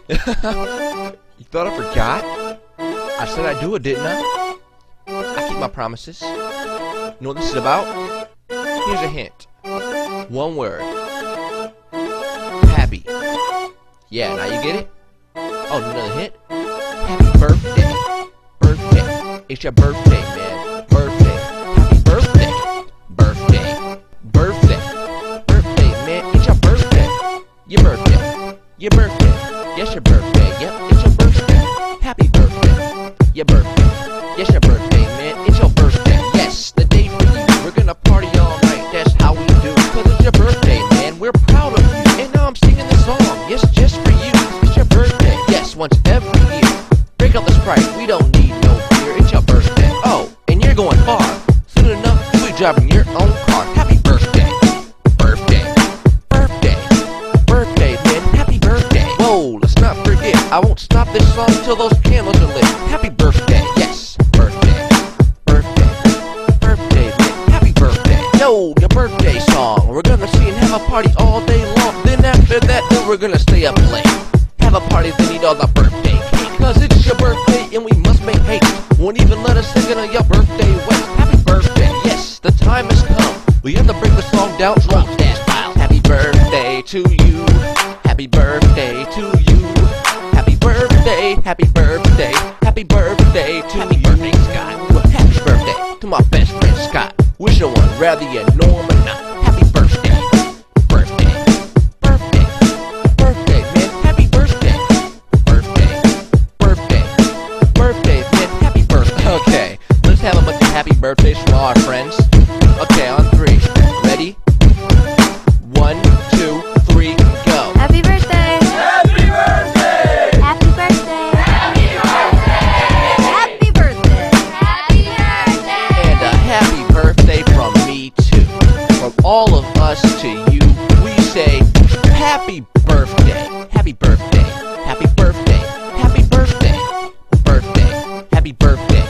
You thought I forgot? I said I'd do it, didn't I? I keep my promises. You know what this is about? Here's a hint. One word. Happy. Yeah, now you get it? Oh, another hint? Happy birthday. Birthday. It's your birthday, man. Birthday. Happy birthday. Birthday. Birthday. Birthday, man. It's your birthday. Your birthday. Your birthday. Yes, your birthday. Yep, it's your birthday. Happy birthday. Your birthday. Yes, your birthday, man. It's your birthday. Yes, the day for you. We're gonna party all night. That's how we do. Cause it's your birthday, man. We're proud of you. And now I'm singing this song. Yes, just for you. It's your birthday. Yes, once every year. Break up the Sprite. We don't need no beer. It's your birthday. Oh, and you're going far. Soon enough, you'll be driving your own car. Happy birthday. Birthday. Birthday. Birthday, man. Happy birthday. Whoa, let's not forget. I won't stop this song till those candles are lit. Happy birthday. Yes. Birthday. Birthday. Birthday, man. Happy birthday. Yo, your birthday song. We're gonna see and have a party all day long. Then after that, then we're gonna stay up late. Have a party, then eat all the birthday cake. Cause it's your birthday and we must make haste. Won't even let us sing it on your birthday waste. Happy birthday, yes, the time has come. We have to break the song down, drop that style. Happy birthday to you. Happy birthday to you. Happy birthday, happy birthday, happy birthday to happy you. Birthday, Scott. Well, happy birthday to my best friend Scott. Wish you one, rather you know him or not. Happy birthday, birthday, birthday, birthday, man. Happy birthday, birthday, birthday, birthday, man. Happy birthday. Okay, let's have a bunch of happy birthdays from all our friends. Okay, on three. Ready? 1, 2, 3, go. Happy birthday! Happy birthday! Happy birthday! Happy birthday! Happy birthday! Happy birthday! And a happy birthday from me too. From all of us to you, we say happy birthday. Happy birthday. Happy birthday. Happy birthday. Birthday. Happy birthday.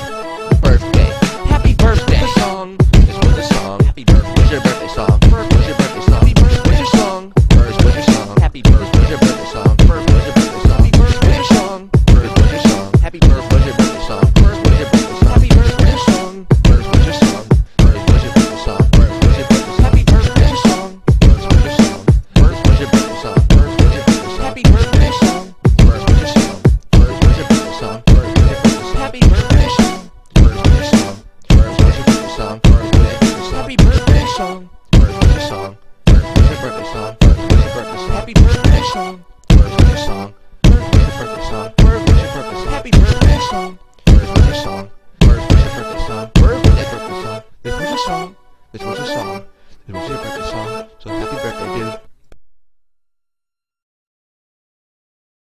Birthday. Happy birthday. The song. This was the song. Happy birthday. What's your birthday song? First, what's your birthday song? Happy birthday. What's your song? First, what's your song? Happy birthday. What's your birthday song? First, what's your birthday song? Happy birthday. What's your song? First, what's your song? Happy birthday. What's your birthday song? First, what's your birthday song? Happy birthday. What's your song? First, what's your song? First, what's your birthday song? First, what's your birthday song? Happy birthday. What's your song? First, what's your song? First, what's your birthday song? First, what's your birthday song? Happy birthday song. First, what's your song? First, what's your birthday song? First, what's your birthday song? Happy birthday song. First, what's your song? First, what's your birthday song? First, what's your birthday song? Happy birthday song. First, what's your song? First, what's your birthday song? First, what's your birthday song? Happy birthday song. First, what's your song? First, what's your birthday song? First, what's your birthday song? Happy birthday song. First, what's your song? First, what's your birthday song? First, what's your birthday song? This was your song. This was your song. This was your birthday song. So happy birthday, dude.